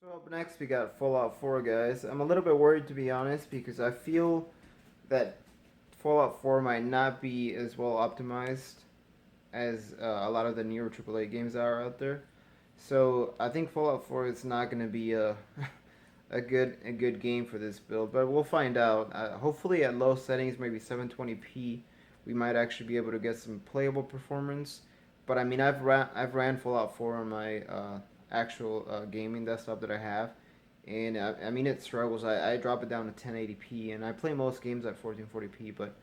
So up next we got Fallout 4, guys. I'm a little bit worried, to be honest, because I feel that Fallout 4 might not be as well optimized as a lot of the newer AAA games that are out there. So I think Fallout 4 is not going to be a a good game for this build, but we'll find out. Hopefully at low settings, maybe 720p, we might actually be able to get some playable performance. But I mean, I've ran Fallout 4 on my actual gaming desktop that I have, and I mean it struggles. I drop it down to 1080p, and I play most games at 1440p. But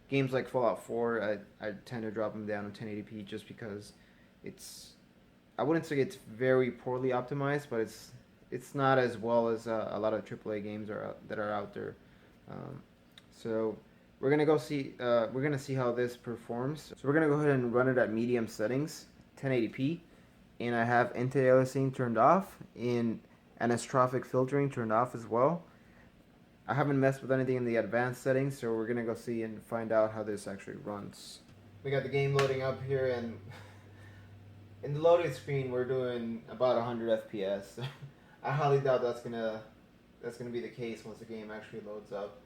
games like Fallout 4, I tend to drop them down to 1080p just because it's I wouldn't say it's very poorly optimized, but it's not as well as a lot of AAA games that are out there. Um, so we're gonna see how this performs. So we're gonna go ahead and run it at medium settings, 1080p, and I have anti-aliasing turned off and anisotropic filtering turned off as well. I haven't messed with anything in the advanced settings, so we're gonna go see and find out how this actually runs. We got the game loading up here, and in the loading screen we're doing about 100 FPS. I highly doubt that's gonna be the case once the game actually loads up.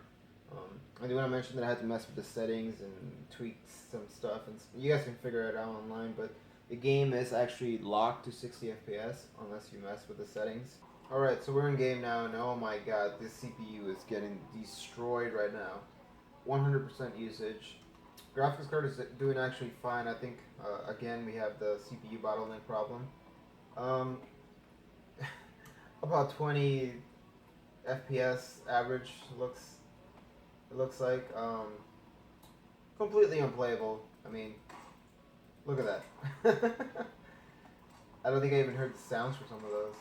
I do want to mention that I had to mess with the settings and tweak some stuff, and you guys can figure it out online. But the game is actually locked to 60 FPS unless you mess with the settings. All right, so we're in game now, and oh my god, this CPU is getting destroyed right now. 100% usage. Graphics card is doing actually fine. I think again we have the CPU bottleneck problem. Um, about 20 FPS average looks like completely unplayable. I mean, look at that. I don't think I even heard the sounds for some of those.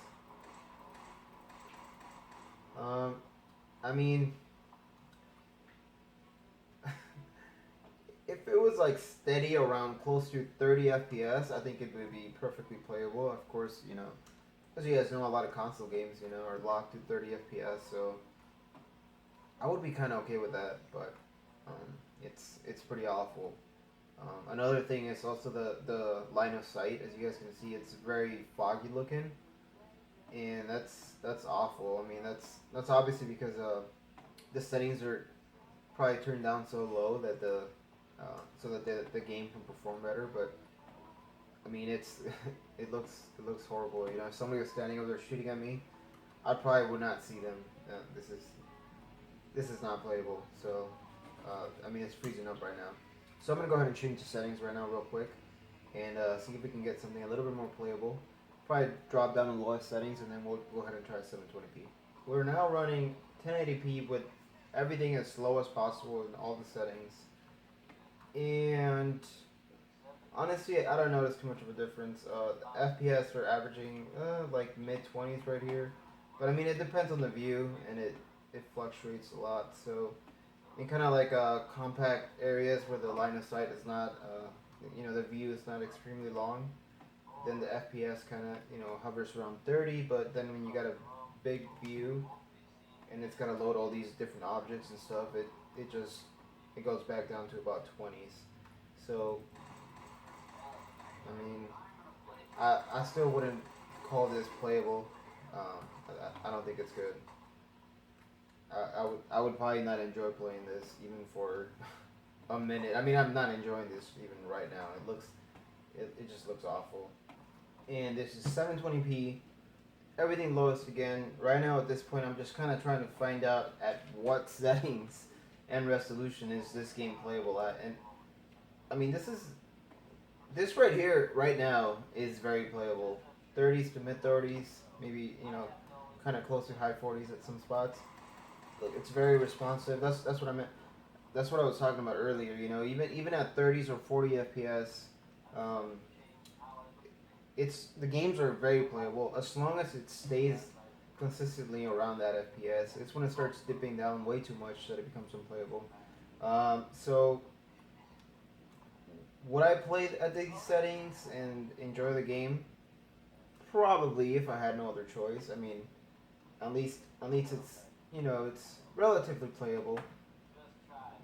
I mean, if it was like steady around close to 30 FPS, I think it would be perfectly playable. Of course, as you guys know, a lot of console games, are locked to 30 FPS, so I would be kind of okay with that, but it's pretty awful. Another thing is also the line of sight. As you guys can see, it's very foggy looking, and that's awful. I mean, that's obviously because the settings are probably turned down so low that so that the game can perform better. But I mean, it looks horrible. If somebody was standing over there shooting at me, I probably would not see them. This is not playable. So I mean, it's freezing up right now. So I'm gonna go ahead and change the settings right now, real quick, and see if we can get something a little bit more playable. Probably drop down the lowest settings, and then we'll go ahead and try 720p. We're now running 1080p with everything as slow as possible in all the settings, and honestly, I don't notice too much of a difference. The FPS are averaging like mid 20s right here, but I mean it depends on the view, and it fluctuates a lot. So in kind of like compact areas where the line of sight is not, the view is not extremely long, then the FPS kind of hovers around 30. But then when you got a big view and it's got to load all these different objects and stuff, it goes back down to about 20s. So I mean, I still wouldn't call this playable. I don't think it's good. I would probably not enjoy playing this even for a minute. I mean, I'm not enjoying this even right now. It just looks awful. And this is 720p. Everything lowest again. Right now at this point, I'm just kind of trying to find out at what settings and resolution is this game playable at. And I mean, this right here right now is very playable. 30s to mid 30s, maybe kind of close to high 40s at some spots. Look, it's very responsive. That's what I meant. That's what I was talking about earlier. Even at 30s or 40 FPS, um, the games are very playable as long as it stays consistently around that FPS. It's when it starts dipping down way too much that it becomes unplayable. So would I play at these settings and enjoy the game? Probably, if I had no other choice. I mean, at least it's relatively playable.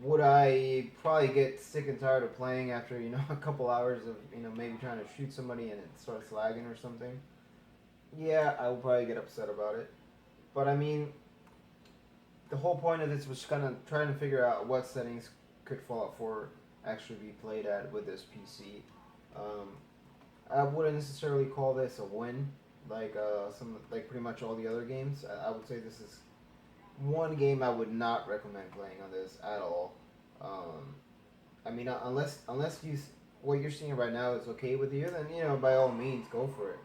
Would I probably get sick and tired of playing after a couple hours of maybe trying to shoot somebody and it starts lagging or something? Yeah, I will probably get upset about it. But I mean, the whole point of this was kind of trying to figure out what settings could Fallout 4 actually be played at with this PC. Um, I wouldn't necessarily call this a win, like pretty much all the other games. I would say this is one game I would not recommend playing on this at all. Um, I mean, unless what you're seeing right now is okay with you, then by all means go for it.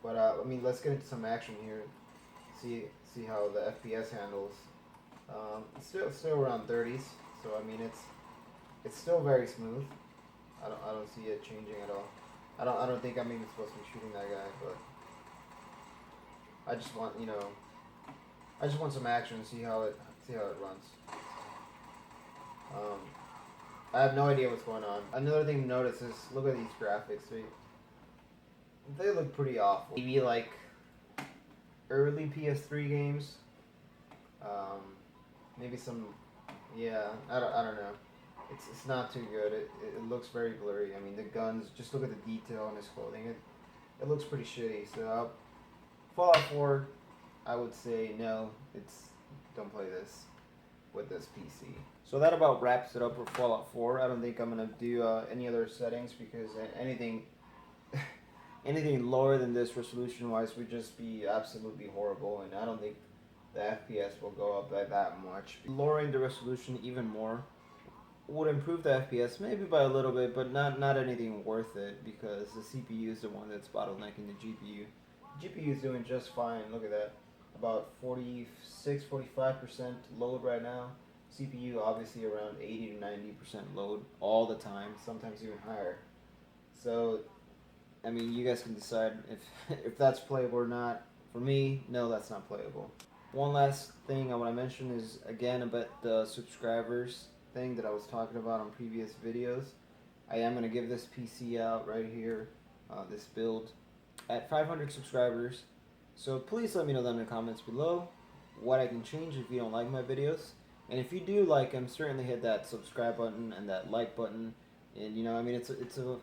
But I mean, let's get into some action here. See see how the FPS handles. Still around 30s, so I mean it's still very smooth. I don't see it changing at all. I don't think I'm even supposed to be shooting that guy, but I just want I just want some action. See how it runs. Um, I have no idea what's going on. Another thing to notice is look at these graphics. They look pretty awful. Maybe like early PS3 games. Um, maybe some. Yeah, I don't know. It's not too good. It looks very blurry. I mean, the guns. Just look at the detail on his clothing. It looks pretty shitty. So Fallout 4, I would say no. Don't play this with this PC. So that about wraps it up for Fallout 4. I don't think I'm gonna do any other settings because anything anything lower than this resolution wise would just be absolutely horrible, and I don't think the FPS will go up by that much. Lowering the resolution even more would improve the FPS maybe by a little bit, but not anything worth it because the CPU is the one that's bottlenecking the GPU. GPU is doing just fine. Look at that, about 45% load right now. CPU obviously around 80 to 90% load all the time, sometimes even higher. So I mean, you guys can decide if if that's playable or not. For me, no, that's not playable. One last thing I want to mention is again about the subscribers thing that I was talking about on previous videos. I am going to give this PC out right here, this build, at 500 subscribers. So please let me know down in the comments below what I can change if you don't like my videos. And if you do like them, certainly hit that subscribe button and that like button. And I mean, it's a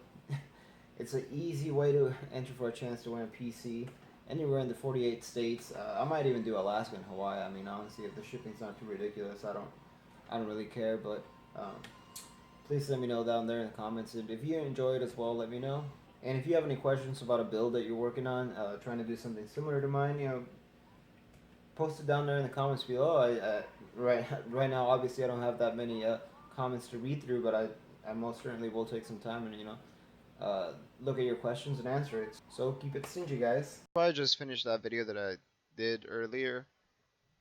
it's an easy way to enter for a chance to win a PC anywhere in the 48 states. I might even do Alaska and Hawaii. I mean, honestly, if the shipping's not too ridiculous, I don't really care. But um, please let me know down there in the comments. And if you enjoy it as well, let me know. And if you have any questions about a build that you're working on, trying to do something similar to mine, post it down there in the comments below. Right now, obviously, I don't have that many comments to read through, but I most certainly will take some time and look at your questions and answer it. So keep it stingy, guys. I just finished that video that I did earlier,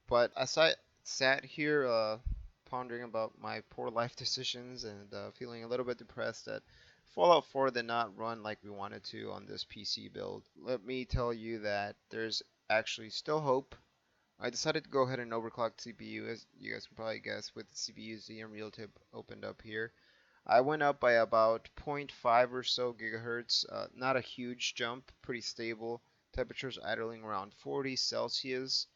but as I sat here pondering about my poor life decisions and feeling a little bit depressed that Fallout 4 did not run like we wanted to on this PC build, let me tell you that there's actually still hope. I decided to go ahead and overclock CPU, as you guys can probably guess, with the CPU ZM real tip opened up here. I went up by about zero point 0.5 or so gigahertz, not a huge jump, pretty stable. Temperatures idling around 40 Celsius.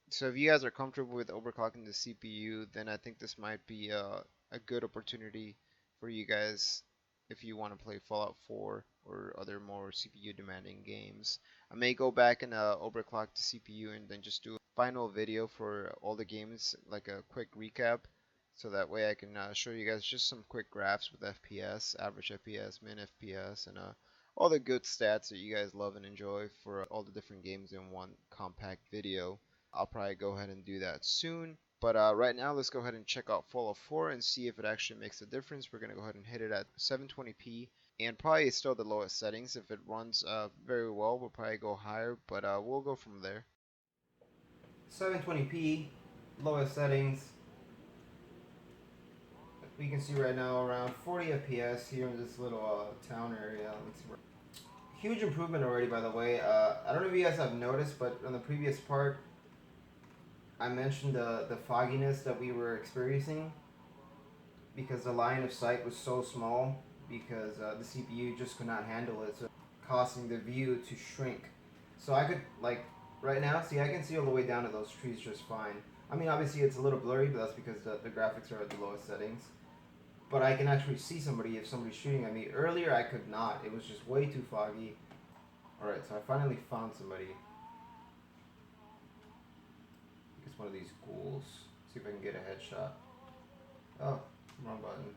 So if you guys are comfortable with overclocking the CPU, then I think this might be a good opportunity for you guys if you want to play Fallout 4 or other more CPU demanding games. I may go back and overclock the CPU and then just do a final video for all the games, like a quick recap, so that way I can show you guys just some quick graphs with FPS, average FPS, min FPS, and all the good stats that you guys love and enjoy for all the different games in one compact video. I'll probably go ahead and do that soon. But right now, let's go ahead and check out Fallout 4 and see if it actually makes a difference. We're going to go ahead and hit it at 720p. And probably it's still the lowest settings. If it runs very well, we'll probably go higher. But we'll go from there. 720p, lowest settings. We can see right now around 40 FPS here in this little town area. Huge improvement already, by the way. I don't know if you guys have noticed, but on the previous part, I mentioned the fogginess that we were experiencing because the line of sight was so small because the CPU just could not handle it, so causing the view to shrink. So I could, like, right now, see, I can see all the way down to those trees just fine. I mean, obviously it's a little blurry, but that's because the graphics are at the lowest settings. But I can actually see somebody if somebody's shooting at me. Earlier I could not. It was just way too foggy. Alright, so I finally found somebody. one of these ghouls. See if I can get a headshot. Oh, wrong button.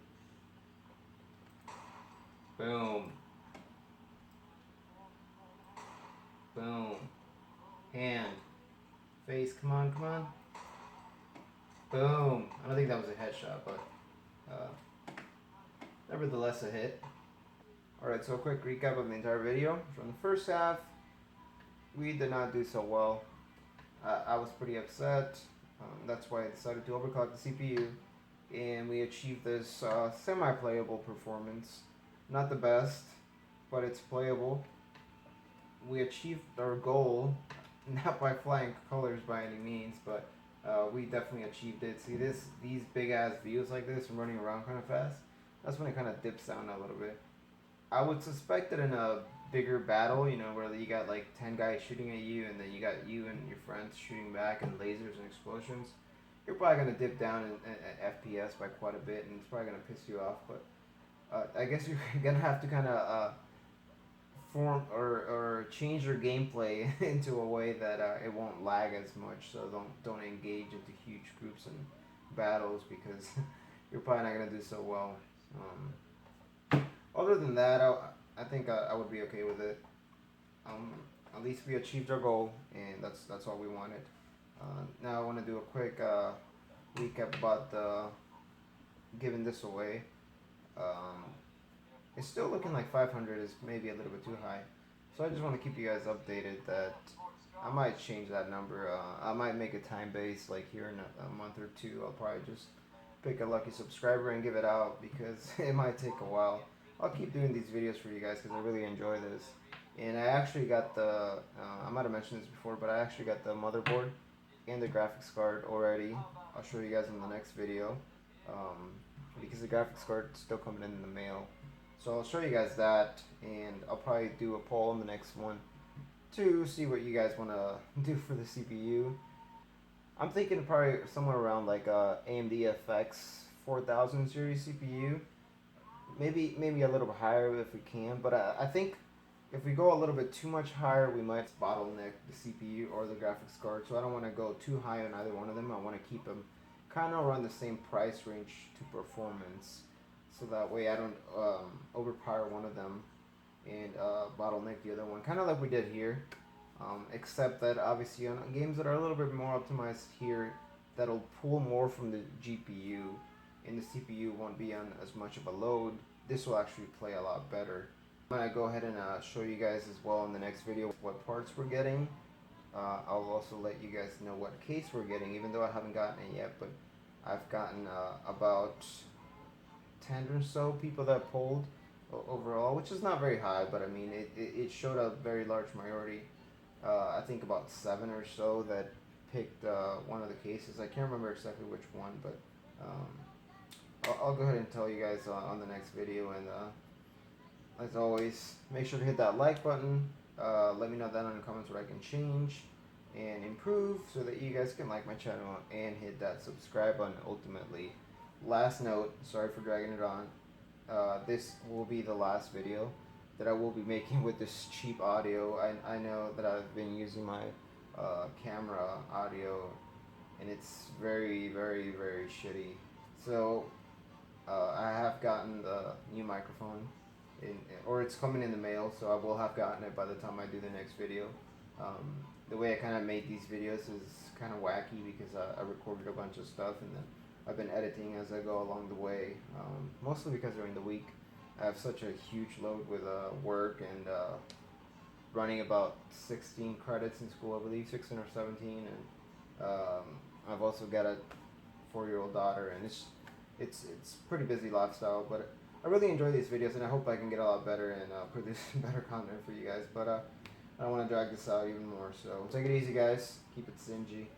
Boom. Boom. Hand. Face, come on, come on. Boom. I don't think that was a headshot, but nevertheless a hit. Alright, so a quick recap of the entire video. From the first half, we did not do so well. I was pretty upset. That's why I decided to overclock the CPU, and we achieved this semi-playable performance. Not the best, but it's playable. We achieved our goal, not by flying colors by any means, but we definitely achieved it. See these big ass views like this and running around kind of fast. That's when it kind of dips down a little bit. I would suspect that in a bigger battle, you know, where you got like 10 guys shooting at you, and then you got you and your friends shooting back, and lasers and explosions, you're probably gonna dip down in FPS by quite a bit, and it's probably gonna piss you off. But I guess you're gonna have to kind of form or change your gameplay into a way that it won't lag as much. So don't engage into huge groups and battles, because you're probably not gonna do so well. Other than that, I think I would be okay with it. At least we achieved our goal, and that's all we wanted. Now I want to do a quick recap about giving this away. It's still looking like 500 is maybe a little bit too high, so I just want to keep you guys updated that I might change that number. I might make a time base, like here in a month or two. I'll probably just pick a lucky subscriber and give it out, because it might take a while. I'll keep doing these videos for you guys because I really enjoy this. And I actually got the, I might have mentioned this before, but I actually got the motherboard and the graphics card already. I'll show you guys in the next video, because the graphics card is still coming in the mail. So I'll show you guys that, and I'll probably do a poll in the next one to see what you guys want to do for the CPU. I'm thinking probably somewhere around like AMD FX 4000 series CPU. Maybe a little bit higher if we can, but I think if we go a little bit too much higher, we might bottleneck the CPU or the graphics card. So I don't want to go too high on either one of them. I want to keep them kind of around the same price range to performance, so that way I don't overpower one of them and bottleneck the other one, kind of like we did here. Except that obviously on games that are a little bit more optimized here, that'll pull more from the GPU, and the CPU won't be on as much of a load. This will actually play a lot better. I'm gonna go ahead and show you guys as well in the next video what parts we're getting. I'll also let you guys know what case we're getting, even though I haven't gotten it yet, but I've gotten about 10 or so people that polled overall, which is not very high, but I mean it showed a very large majority. I think about 7 or so that picked one of the cases. I can't remember exactly which one, but I'll go ahead and tell you guys on the next video. And as always, make sure to hit that like button. Let me know down in the comments what I can change and improve, so that you guys can like my channel and hit that subscribe button ultimately. Last note, sorry for dragging it on. This will be the last video that I will be making with this cheap audio. I know that I've been using my camera audio, and it's very, very, very shitty. So I have gotten the new microphone, or it's coming in the mail, so I will have gotten it by the time I do the next video. The way I kind of made these videos is kind of wacky, because I recorded a bunch of stuff, and then I've been editing as I go along the way, mostly because during the week I have such a huge load with work and running about 16 credits in school, I believe 16 or 17, and I've also got a 4-year-old daughter, and it's pretty busy lifestyle. But I really enjoy these videos, and I hope I can get a lot better and produce better content for you guys. But I don't want to drag this out even more, so take it easy, guys. Keep it stingy.